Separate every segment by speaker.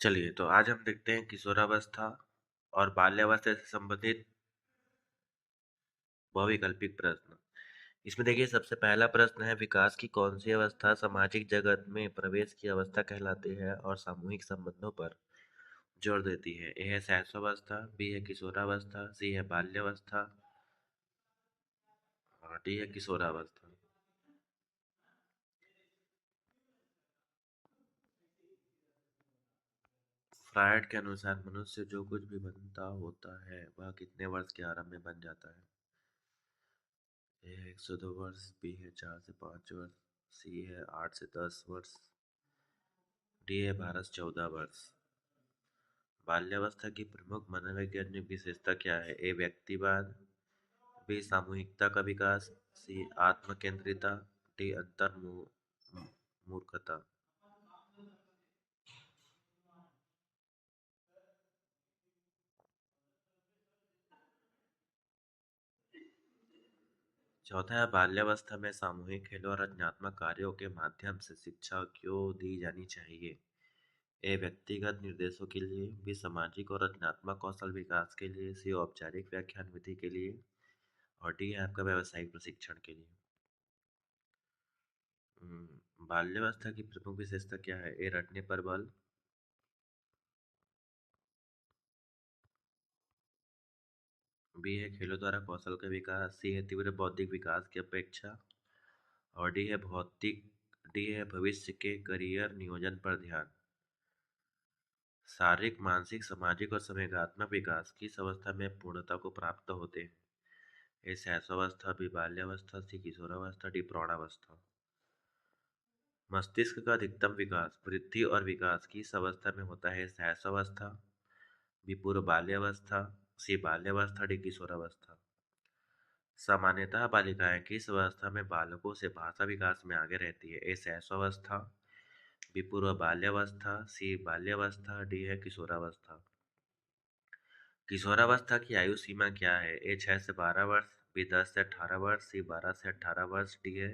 Speaker 1: चलिए, तो आज हम देखते हैं किशोरावस्था और बाल्यावस्था से संबंधित बहुविकल्पिक प्रश्न। इसमें देखिए सबसे पहला प्रश्न है विकास की कौन सी अवस्था सामाजिक जगत में प्रवेश की अवस्था कहलाती है और सामूहिक संबंधों पर जोर देती है। ए है शैशवावस्था, बी है किशोरावस्था, सी है बाल्यावस्था और डी है किशोरावस्था। फ्रायड के अनुसार मनुष्य जो कुछ भी बनता होता है वह कितने वर्ष के आरंभ में बन जाता है। ए है 102 वर्ष, बी है 4 से 5 वर्ष, सी है 8 से 10 वर्ष, डी है 12 से 14 वर्ष। बाल्यावस्था की प्रमुख मनोवैज्ञानिक विशेषता क्या है। ए व्यक्तिवाद, बी सामूहिकता का विकास, सी आत्म केंद्रिता, डी मूर्खता। चौथा है बाल्यावस्था में सामूहिक खेलों और रचनात्मक कार्यों के माध्यम से शिक्षा क्यों दी जानी चाहिए। ए व्यक्तिगत निर्देशों के लिए, बी सामाजिक और रचनात्मक कौशल विकास के लिए, सी औपचारिक व्याख्यान विधि के लिए और डी है आपका व्यावसायिक प्रशिक्षण के लिए। बाल्यावस्था की प्रमुख विशेषता क्या है। ए रटने पर बल, बी है खेलों द्वारा कौशल का विकास, सी है तीव्र बौद्धिक विकास की अपेक्षा और डी है भविष्य के करियर नियोजन पर ध्यान। शारीरिक, मानसिक, सामाजिक और संवेगात्मक विकास किस अवस्था में पूर्णता को प्राप्त होते हैं। ए शैशवावस्था, बी बाल्यावस्था, सी किशोरावस्था, डी प्रौढ़ावस्था। मस्तिष्क का अधिकतम विकास, वृद्धि और विकास किस अवस्था में होता है। शैशवावस्था, बी पूर्व बाल्यावस्था, सी बाल्यावस्था, डी किशोरावस्था। सामान्यतः बालिकाएं किस अवस्था में बालकों से भाषा विकास में आगे रहती है। ए शैशवावस्था, बी पूर्व बाल्यावस्था, सी बाल्यावस्था, डी है किशोरावस्था। किशोरावस्था की आयु सीमा क्या है। ए 6 से 12 वर्ष, बी 10 से 18 वर्ष, सी 12 से 18 वर्ष, डी है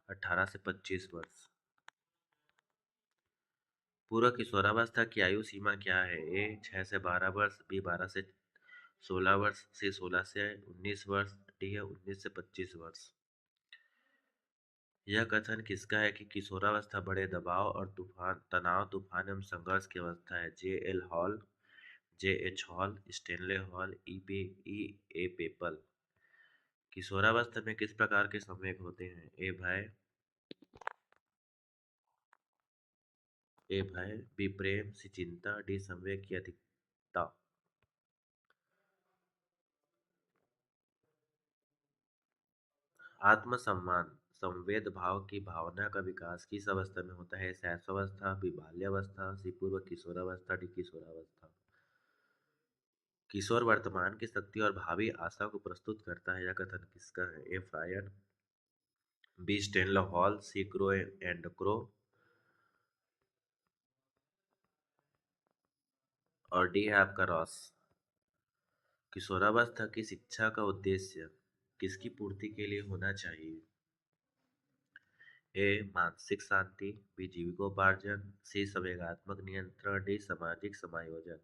Speaker 1: 18 से 25 वर्ष। पूर्व किशोरावस्था की आयु सीमा क्या है। ए 6 से 12 वर्ष, बी 12 से 16 वर्ष, सी 16 से 19 वर्ष, डी है 19 से 25 वर्ष। यह कथन किसका है कि किशोरावस्था बड़े दबाव और तनाव, तूफान एवं संघर्ष की अवस्था है। J L Hall, J H Hall, Stanley Hall, A पेपल। किशोरावस्था में किस प्रकार के संवेग होते हैं। ए भय, बी प्रेम, सी चिंता, डी संवेग की अधिकता। आत्मसम्मान, संवेद भाव की भावना का विकास किस अवस्था में होता है। शैशवावस्था, बी बाल्यावस्था, सी पूर्व किशोरावस्था, डी किशोरावस्था। किशोर वर्तमान की शक्ति और भावी आशा को प्रस्तुत करता है। यह कथन किसका है। A Freud, B Stanley Hall, C Crow and Crow और डी है आपका रॉस। किशोरावस्था की शिक्षा का उद्देश्य किसकी पूर्ति के लिए होना चाहिए। ए मानसिक शांति, बी जीविकोपार्जन, सी संवेगात्मक नियंत्रण, डी सामाजिक समायोजन।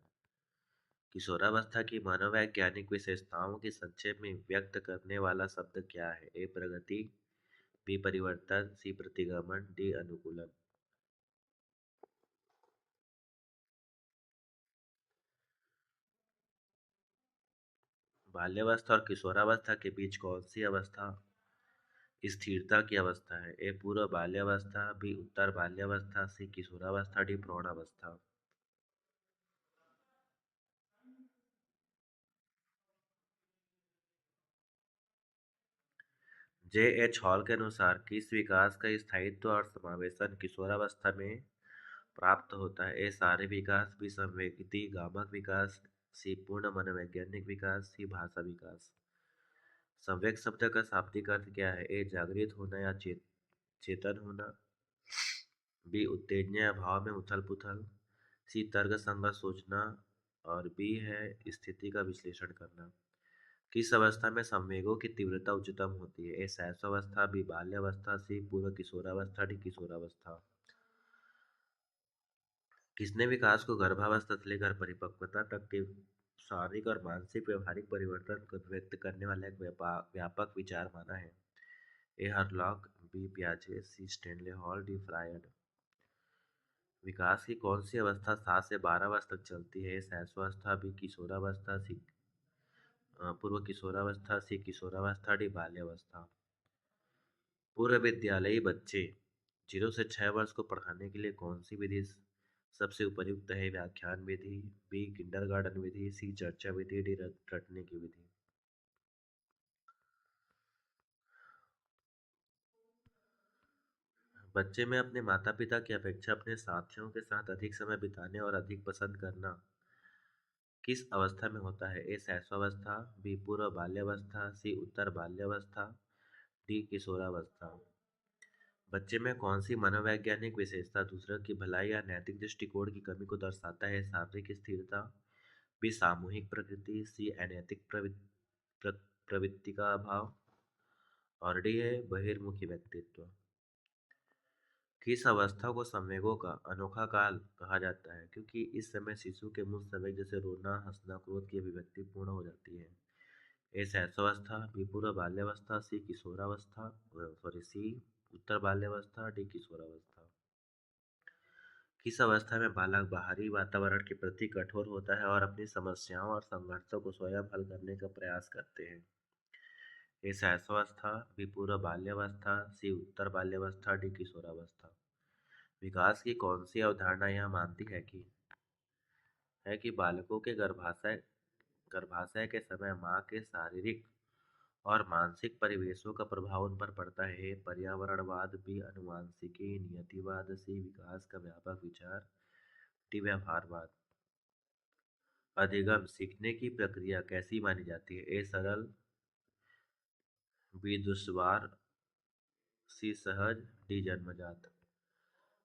Speaker 1: किशोरावस्था की मनोवैज्ञानिक विशेषताओं की संक्षेप में व्यक्त करने वाला शब्द क्या है। ए प्रगति, बी परिवर्तन, सी प्रतिगमन, डी अनुकूलन। बाल्यावस्था और किशोरावस्था के बीच कौन सी अवस्था स्थिरता की अवस्था है। ए पूर्व बाल्यावस्था, बी उत्तर बाल्यावस्था, सी किशोरावस्था, डी प्रौढ़ावस्था। जे एच हॉल के अनुसार किस विकास का स्थायित्व और समावेशन किशोरावस्था में प्राप्त होता है। ए सारे विकास, बी संवेदी गामक विकास, सी पूर्ण मनोवैज्ञानिक विकास, सी भाषा विकास। संवेग शब्द का शाब्दिक अर्थ क्या है। ए जागृत होना या चेतन होना, बी उत्तेजना या भाव में उथल पुथल, सी तर्क संगत सोचना और बी है स्थिति का विश्लेषण करना। किस अवस्था में संवेगों की तीव्रता उच्चतम होती है। ए शैशवावस्था, बी बाल्यावस्था, सी पूर्व किशोरावस्था, डी किशोरावस्था। किसने विकास को गर्भावस्था से लेकर परिपक्वता तक के शारीरिक और मानसिक व्यवहारिक परिवर्तन को व्यक्त करने वाला एक व्यापक विचार माना है? ए हरलॉक, बी पियाजे, सी स्टेनले हॉल, डी फ्रायड। विकास की कौन सी अवस्था 7 से 12 वर्ष तक चलती है? शैशवावस्था, बी किशोरावस्था, सी पूर्व किशोरावस्था, सी किशोरावस्था, डी बाल्यावस्था। पूर्व विद्यालयी बच्चे 0 से 6 वर्ष को पढ़ाने के लिए कौन सी विधि सबसे उपयुक्त है? व्याख्यान विधि, बी किंडरगार्टन विधि, सी चर्चा विधि, डी रटने की विधि। बच्चे में अपने माता पिता की अपेक्षा अपने साथियों के साथ अधिक समय बिताने और अधिक पसंद करना किस अवस्था में होता है? ए शैशवावस्था, बी पूर्व बाल्यावस्था, सी उत्तर बाल्यावस्था, डी किशोरावस्था। बच्चे में कौन सी मनोवैज्ञानिक विशेषता दूसरों की भलाई या नैतिक दृष्टिकोण की कमी को दर्शाता है? शारीरिक स्थिरता, बी सामूहिक प्रकृति, सी अनैतिक प्रवृत्ति का अभाव, और डी है बहिर्मुखी व्यक्तित्व। किस अवस्था को संवेगों का अनोखा काल कहा जाता है, क्योंकि इस समय शिशु के मूल संवेग जैसे रोना, हंसना, क्रोध की अभिव्यक्ति पूर्ण हो जाती है? ए शैशवावस्था, बी पूर्व बाल्यावस्था, सी किशोरावस्था, सॉरी सी उत्तर बाल्यावस्था, डी किशोरावस्था। किस अवस्था में बालक बाहरी वातावरण के प्रति कठोर होता है और अपनी समस्याओं और संघर्षों को स्वयं हल करने का प्रयास करते हैं? ए शैशवावस्था, बी पूर्व बाल्यावस्था, सी उत्तर बाल्यावस्था, डी किशोरावस्था। विकास की कौन सी अवधारणा यह मानती है कि बालकों के गर्भाशय के समय माँ के शारीरिक और मानसिक परिवेशों का प्रभाव उन पर पड़ता है? पर्यावरणवाद, बी आनुवंशिकी, नियतिवाद, सी विकास का व्यापक विचार, डी व्यवहारवाद। अधिगम सीखने की प्रक्रिया कैसी मानी जाती है? ए सरल, बी दुश्वार, सी सहज, डी जन्मजात।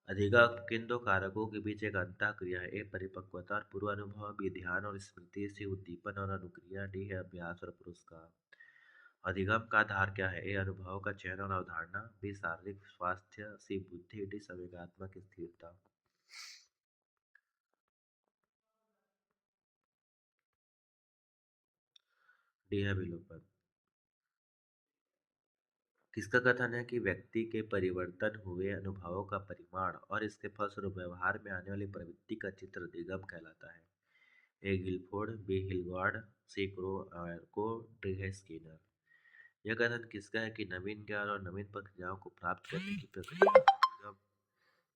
Speaker 1: अधिगम किन दो कारकों के बीच एक अंतःक्रिया है? ए परिपक्वता और पूर्वानुभव, बी ध्यान और स्मृति, सी उद्दीपन और अनुक्रिया, डी है अभ्यास और पुरस्कार। अधिगम का आधार क्या है? ए अनुभव का चयन और अवधारणा, बी शारीरिक स्वास्थ्य, सी बुद्धि, डी संवेगात्मक स्थिरता। डी है विलोपन। किसका कथन है कि व्यक्ति के परिवर्तन हुए अनुभवों का परिमाण और इसके फलस्वरूप व्यवहार में आने वाली प्रवृत्ति का चित्र अधिगम कहलाता है? ए गिलफोर्ड, बी हिलगार्ड, सी क्रो को, डी है स्किनर। यह कथन किसका है कि नवीन ज्ञान और नवीन प्रक्रियाओं को प्राप्त करने की प्रक्रिया अधिगम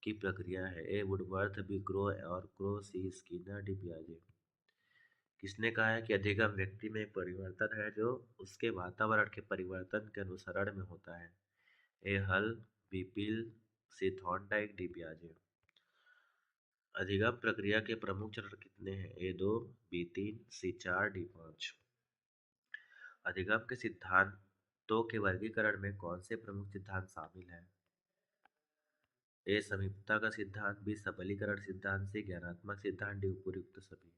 Speaker 1: की प्रक्रिया है? ए वुडवर्थ, बी क्रो और क्रो, सी स्किनर, डी पियाजे। किसने कहा है कि अधिगम व्यक्ति में एक परिवर्तन है जो उसके वातावरण के परिवर्तन के अनुसरण में होता है? ए हल, बी पील, सी थॉर्नडाइक, डी पियाजे। अधिगम प्रक्रिया के प्रमुख चरण कितने हैं? ए दो, बी तीन, सी चार, डी पाँच। अधिगम के सिद्धांतों के वर्गीकरण में कौन से प्रमुख सिद्धांत शामिल हैं? ए समीपता का सिद्धांत, बी सबलीकरण सिद्धांत, सी ज्ञानात्मक सिद्धांत, डी उपयुक्त सभी।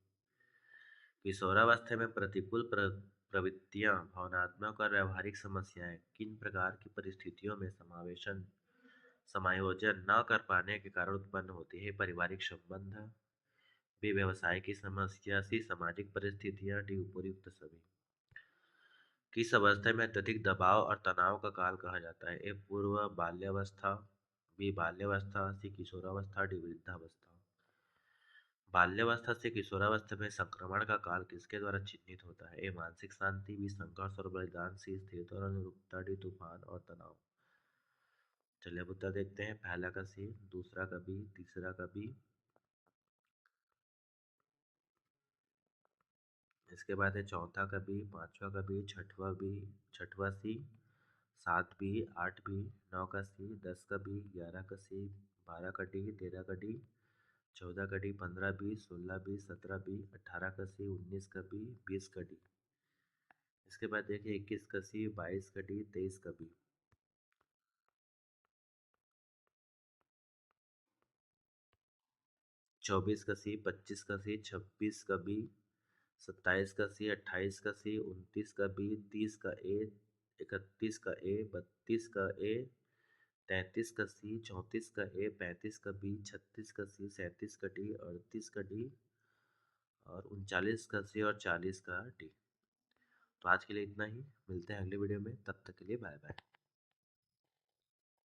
Speaker 1: किशोरावस्था में प्रतिकूल प्रवृत्तियां, भावनात्मक और व्यवहारिक समस्याएं किन प्रकार की परिस्थितियों में समायोजन न कर पाने के कारण उत्पन्न होती है? पारिवारिक संबंध, बी व्यवसाय की समस्या, सी सामाजिक परिस्थितियां, डी उपयुक्त सभी। किस अवस्था में अत्यधिक दबाव और तनाव का काल कहा जाता है? ए पूर्व बाल्यावस्था, बी बाल्यावस्था, सी किशोरावस्था, डी वृद्धावस्था। बाल्यावस्था से किशोरावस्था में संक्रमण का काल किसके द्वारा चिन्हित होता है? ए मानसिक शांति, बी संघर्ष और बलिदान, सी स्थिरता और अनुरूपता, डी तूफान और तनाव। चलिए अब उत्तर देखते हैं। पहला का सी, दूसरा का बी, तीसरा का बी, इसके बाद है चौथा का बी, पांचवा का बी, छठवा बी, छठवा सी, सात बी, आठ बी, नौ का सी, 10 का बी, 11 का सी, 12 का डी, 13 का डी, 14 का डी, 15 बी, 16 बी, 17 बी, 18 का सी, 19 का बी, 20 का डी। इसके बाद देखिए 21 का सी, 22 का डी, 23 का बी। 24 का सी, 25 का सी, 26 का बी, 27 का सी, 28 का सी, 29 का बी, 30 का ए, 31 का ए, 32 का ए, 33 का सी, 34 का ए, 35 का बी, 36 का सी, 37 का डी, 38 का डी और 39 का सी और 40 का डी। तो आज के लिए इतना ही, मिलते हैं अगले वीडियो में, तब तक के लिए बाय बाय।